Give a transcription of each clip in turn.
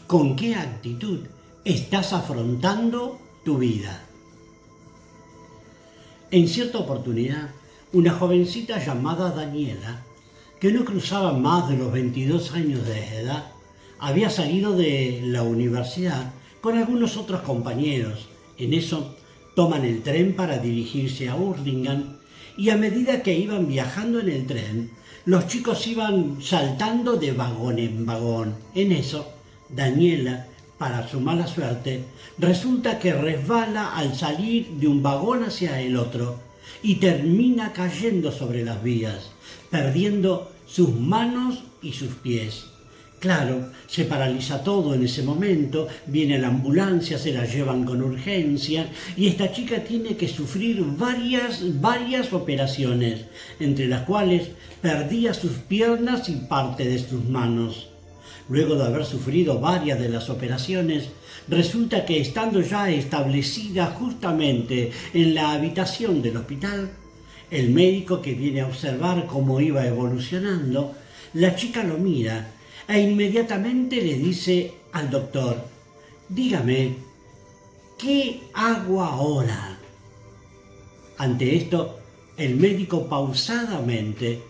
¿Con qué actitud estás afrontando tu vida? En cierta oportunidad, una jovencita llamada Daniela, que no cruzaba más de los 22 años de edad, había salido de la universidad con algunos otros compañeros. En eso, toman el tren para dirigirse a Hurlingham y a medida que iban viajando en el tren, los chicos iban saltando de vagón en vagón. En eso, Daniela, para su mala suerte, resulta que resbala al salir de un vagón hacia el otro y termina cayendo sobre las vías, perdiendo sus manos y sus pies. Claro, se paraliza todo en ese momento, viene la ambulancia, se la llevan con urgencia y esta chica tiene que sufrir varias operaciones, entre las cuales perdía sus piernas y parte de sus manos. Luego de haber sufrido varias de las operaciones, resulta que estando ya establecida justamente en la habitación del hospital, el médico que viene a observar cómo iba evolucionando, la chica lo mira e inmediatamente le dice al doctor: dígame, ¿qué hago ahora? Ante esto, el médico pausadamente,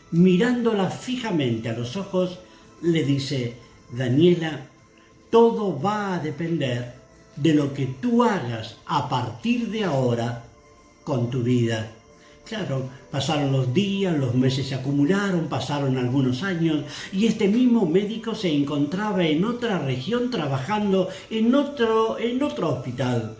mirándola fijamente a los ojos, le dice: Daniela, todo va a depender de lo que tú hagas a partir de ahora con tu vida. Claro, pasaron los días, los meses se acumularon, pasaron algunos años y este mismo médico se encontraba en otra región trabajando en otro hospital.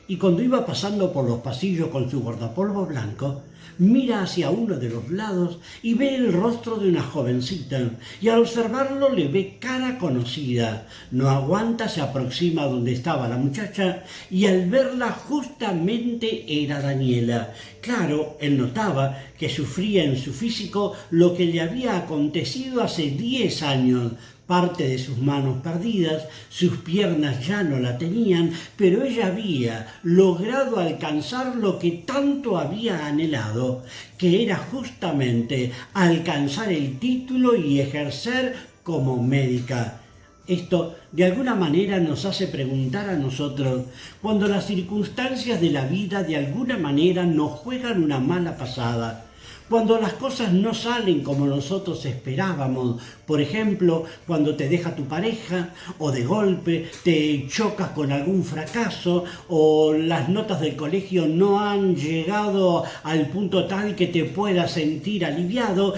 Y cuando iba pasando por los pasillos con su guardapolvo blanco, mira hacia uno de los lados y ve el rostro de una jovencita, y al observarlo le ve cara conocida. No aguanta, se aproxima donde estaba la muchacha y al verla justamente era Daniela. Claro, él notaba que sufría en su físico lo que le había acontecido hace 10 años. Parte de sus manos perdidas, sus piernas ya no la tenían, pero ella había logrado alcanzar lo que tanto había anhelado, que era justamente alcanzar el título y ejercer como médica. Esto de alguna manera nos hace preguntar a nosotros, cuando las circunstancias de la vida de alguna manera nos juegan una mala pasada, cuando las cosas no salen como nosotros esperábamos, por ejemplo, cuando te deja tu pareja o de golpe te chocas con algún fracaso o las notas del colegio no han llegado al punto tal que te puedas sentir aliviado,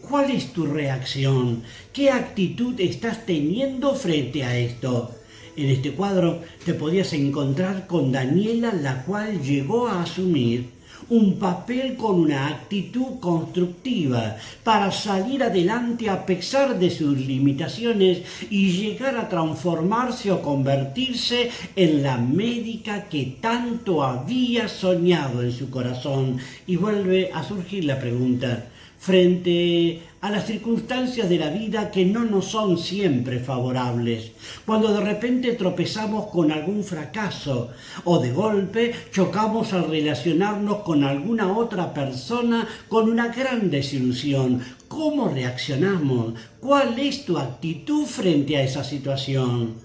¿cuál es tu reacción? ¿Qué actitud estás teniendo frente a esto? En este cuadro te podías encontrar con Daniela, la cual llegó a asumir un papel con una actitud constructiva para salir adelante a pesar de sus limitaciones y llegar a transformarse o convertirse en la médica que tanto había soñado en su corazón. Y vuelve a surgir la pregunta, frente a las circunstancias de la vida que no nos son siempre favorables, cuando de repente tropezamos con algún fracaso o de golpe chocamos al relacionarnos con alguna otra persona con una gran desilusión, ¿cómo reaccionamos? ¿Cuál es tu actitud frente a esa situación?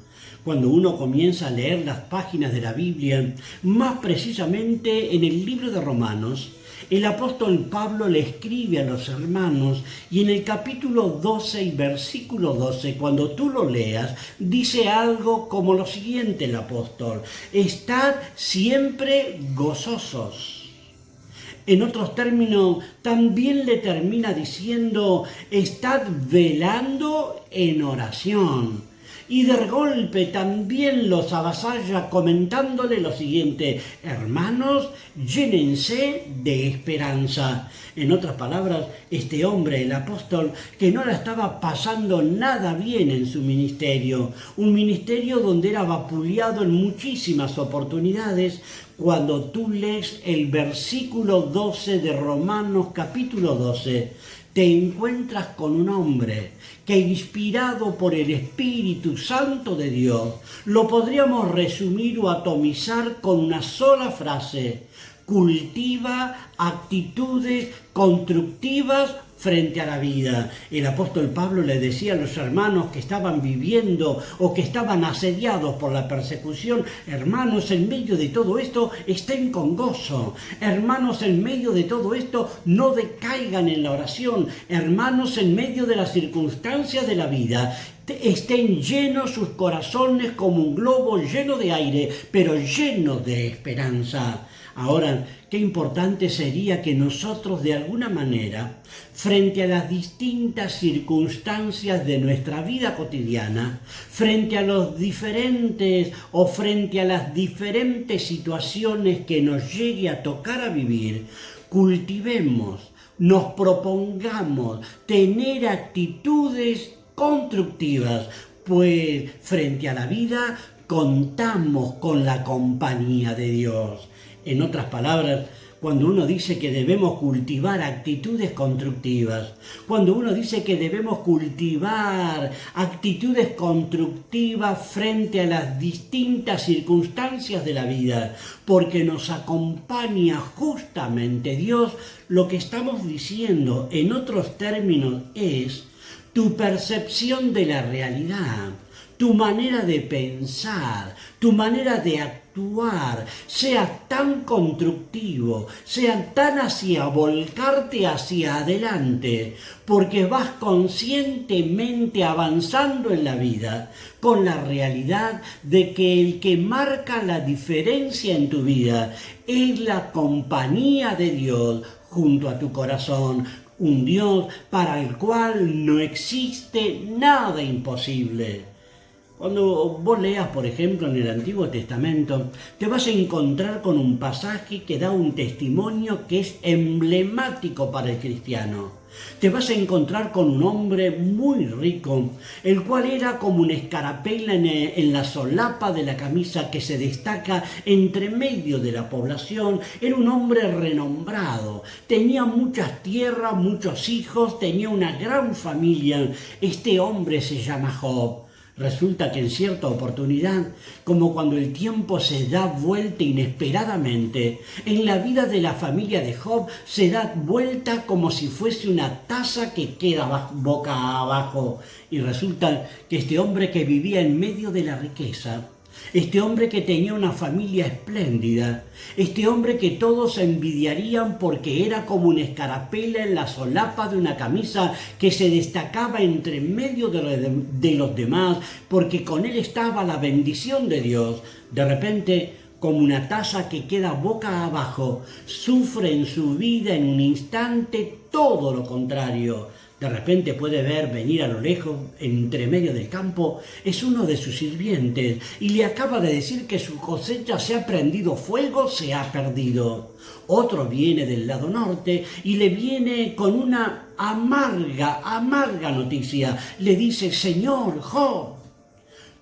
Cuando uno comienza a leer las páginas de la Biblia, más precisamente en el libro de Romanos, el apóstol Pablo le escribe a los hermanos y en el capítulo 12 y versículo 12, cuando tú lo leas, dice algo como lo siguiente el apóstol: estad siempre gozosos. En otros términos, también le termina diciendo: estad velando en oración. Y de golpe también los avasalla comentándole lo siguiente: hermanos, llénense de esperanza. En otras palabras, este hombre, el apóstol, que no la estaba pasando nada bien en su ministerio, un ministerio donde era vapuleado en muchísimas oportunidades, cuando tú lees el versículo 12 de Romanos capítulo 12, te encuentras con un hombre que, inspirado por el Espíritu Santo de Dios, lo podríamos resumir o atomizar con una sola frase: cultiva actitudes constructivas frente a la vida. El apóstol Pablo le decía a los hermanos que estaban viviendo o que estaban asediados por la persecución: hermanos, en medio de todo esto estén con gozo. Hermanos, en medio de todo esto no decaigan en la oración. Hermanos, en medio de las circunstancias de la vida, estén llenos sus corazones como un globo lleno de aire, pero lleno de esperanza. Ahora, qué importante sería que nosotros, de alguna manera, frente a las distintas circunstancias de nuestra vida cotidiana, frente a los diferentes o frente a las diferentes situaciones que nos llegue a tocar a vivir, cultivemos, nos propongamos tener actitudes constructivas, pues frente a la vida contamos con la compañía de Dios. En otras palabras, cuando uno dice que debemos cultivar actitudes constructivas, cuando uno dice que debemos cultivar actitudes constructivas frente a las distintas circunstancias de la vida, porque nos acompaña justamente Dios, lo que estamos diciendo en otros términos es: tu percepción de la realidad, tu manera de pensar, tu manera de actuar, sea tan constructivo, sea tan hacia volcarte hacia adelante, porque vas conscientemente avanzando en la vida con la realidad de que el que marca la diferencia en tu vida es la compañía de Dios junto a tu corazón. Un Dios para el cual no existe nada imposible. Cuando vos leas, por ejemplo, en el Antiguo Testamento, te vas a encontrar con un pasaje que da un testimonio que es emblemático para el cristiano. Te vas a encontrar con un hombre muy rico, el cual era como una escarapela en la solapa de la camisa que se destaca entre medio de la población. Era un hombre renombrado, tenía muchas tierras, muchos hijos, tenía una gran familia. Este hombre se llama Job. Resulta que en cierta oportunidad, como cuando el tiempo se da vuelta inesperadamente, en la vida de la familia de Job se da vuelta como si fuese una taza que queda boca abajo. Y resulta que este hombre que vivía en medio de la riqueza, este hombre que tenía una familia espléndida, este hombre que todos envidiarían porque era como una escarapela en la solapa de una camisa que se destacaba entre medio de los demás, porque con él estaba la bendición de Dios. De repente, como una taza que queda boca abajo, sufre en su vida en un instante todo lo contrario. De repente puede ver venir a lo lejos, entre medio del campo, es uno de sus sirvientes y le acaba de decir que su cosecha se ha prendido fuego, se ha perdido. Otro viene del lado norte y le viene con una amarga noticia. Le dice: Señor Job,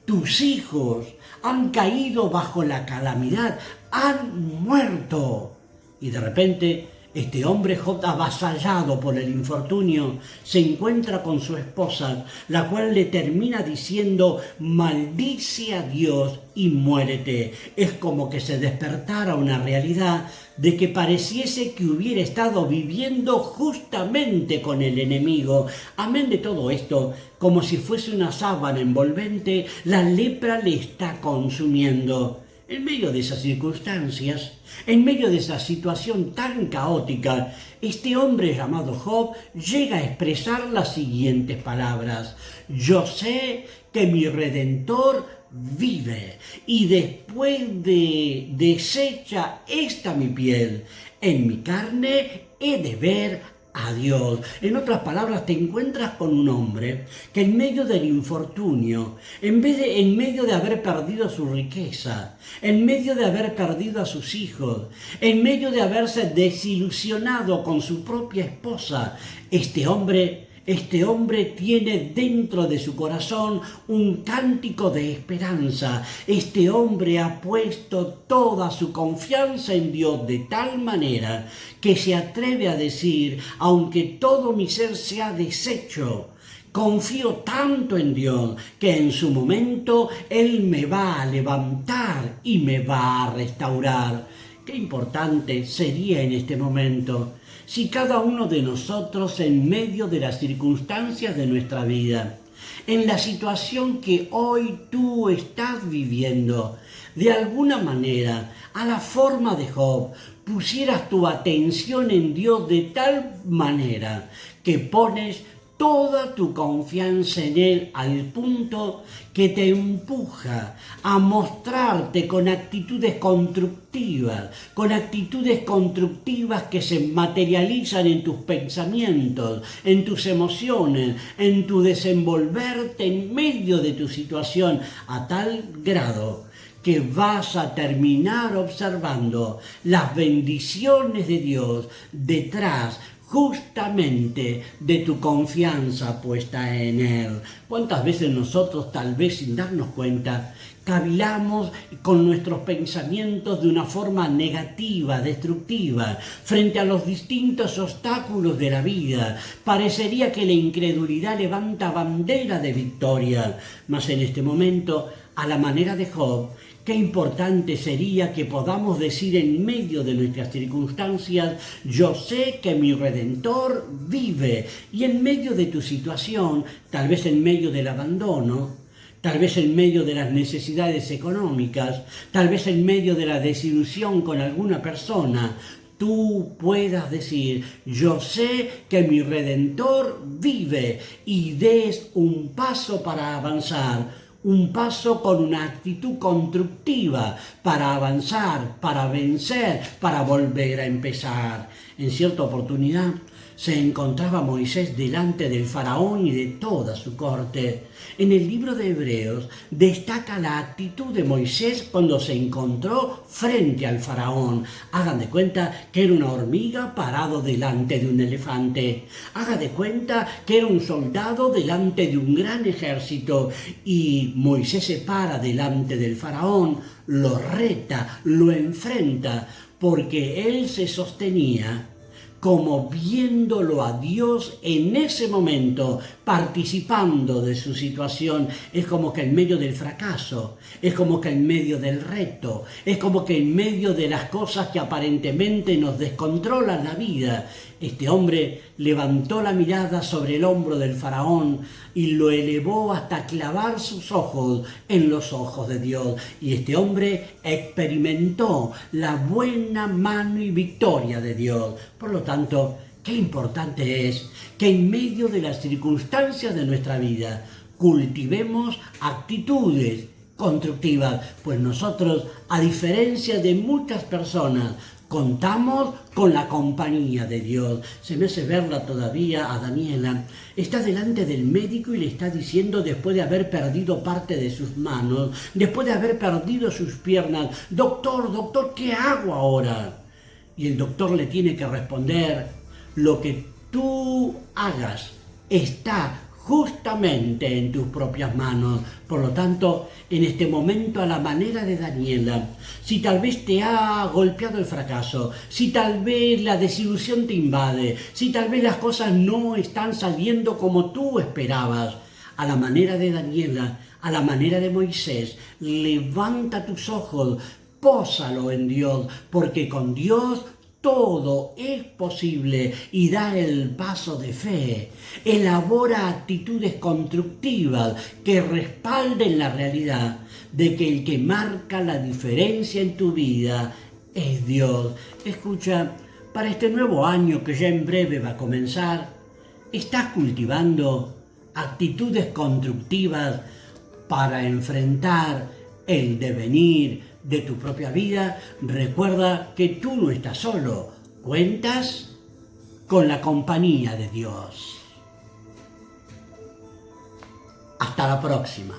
tus hijos han caído bajo la calamidad, han muerto. Y de repente, este hombre Job, avasallado por el infortunio, se encuentra con su esposa, la cual le termina diciendo: maldice a Dios y muérete. Es como que se despertara una realidad de que pareciese que hubiera estado viviendo justamente con el enemigo. Amén de todo esto, como si fuese una sábana envolvente, la lepra le está consumiendo. En medio de esas circunstancias, en medio de esa situación tan caótica, este hombre llamado Job llega a expresar las siguientes palabras: yo sé que mi Redentor vive, y después de deshecha esta mi piel, en mi carne he de ver a Dios. En otras palabras, te encuentras con un hombre que en medio del infortunio, en medio de haber perdido su riqueza, en medio de haber perdido a sus hijos, en medio de haberse desilusionado con su propia esposa, este hombre tiene dentro de su corazón un cántico de esperanza. Este hombre ha puesto toda su confianza en Dios de tal manera que se atreve a decir: aunque todo mi ser se ha deshecho, confío tanto en Dios que en su momento Él me va a levantar y me va a restaurar. Qué importante sería en este momento si cada uno de nosotros en medio de las circunstancias de nuestra vida, en la situación que hoy tú estás viviendo, de alguna manera, a la forma de Job, pusieras tu atención en Dios de tal manera que pones toda tu confianza en Él al punto que te empuja a mostrarte con actitudes constructivas que se materializan en tus pensamientos, en tus emociones, en tu desenvolverte en medio de tu situación a tal grado que vas a terminar observando las bendiciones de Dios detrás justamente de tu confianza puesta en Él. ¿Cuántas veces nosotros, tal vez sin darnos cuenta, cavilamos con nuestros pensamientos de una forma negativa, destructiva, frente a los distintos obstáculos de la vida? Parecería que la incredulidad levanta bandera de victoria, mas en este momento, a la manera de Job, qué importante sería que podamos decir en medio de nuestras circunstancias: yo sé que mi Redentor vive. Y en medio de tu situación, tal vez en medio del abandono, tal vez en medio de las necesidades económicas, tal vez en medio de la desilusión con alguna persona, tú puedas decir: yo sé que mi Redentor vive, y des un paso para avanzar. Un paso con una actitud constructiva para avanzar, para vencer, para volver a empezar. En cierta oportunidad se encontraba Moisés delante del faraón y de toda su corte. En el libro de Hebreos destaca la actitud de Moisés cuando se encontró frente al faraón. Hagan de cuenta que era una hormiga parado delante de un elefante. Hagan de cuenta que era un soldado delante de un gran ejército, y Moisés se para delante del faraón, lo reta, lo enfrenta, porque él se sostenía como viéndolo a Dios en ese momento, participando de su situación. Es como que en medio del fracaso, es como que en medio del reto, es como que en medio de las cosas que aparentemente nos descontrolan la vida, este hombre levantó la mirada sobre el hombro del faraón y lo elevó hasta clavar sus ojos en los ojos de Dios. Y este hombre experimentó la buena mano y victoria de Dios. Por lo tanto, qué importante es que en medio de las circunstancias de nuestra vida cultivemos actitudes constructivas, pues nosotros, a diferencia de muchas personas, contamos con la compañía de Dios. Se me hace verla todavía a Daniela. Está delante del médico y le está diciendo, después de haber perdido parte de sus manos, después de haber perdido sus piernas: doctor, ¿qué hago ahora? Y el doctor le tiene que responder: lo que tú hagas está justamente en tus propias manos. Por lo tanto, en este momento, a la manera de Daniela, si tal vez te ha golpeado el fracaso, si tal vez la desilusión te invade, si tal vez las cosas no están saliendo como tú esperabas, a la manera de Daniela, a la manera de Moisés, levanta tus ojos, pósalo en Dios, porque con Dios todo es posible, y da el paso de fe. Elabora actitudes constructivas que respalden la realidad de que el que marca la diferencia en tu vida es Dios. Escucha, para este nuevo año que ya en breve va a comenzar, ¿estás cultivando actitudes constructivas para enfrentar el devenir de tu propia vida? Recuerda que tú no estás solo, cuentas con la compañía de Dios. Hasta la próxima.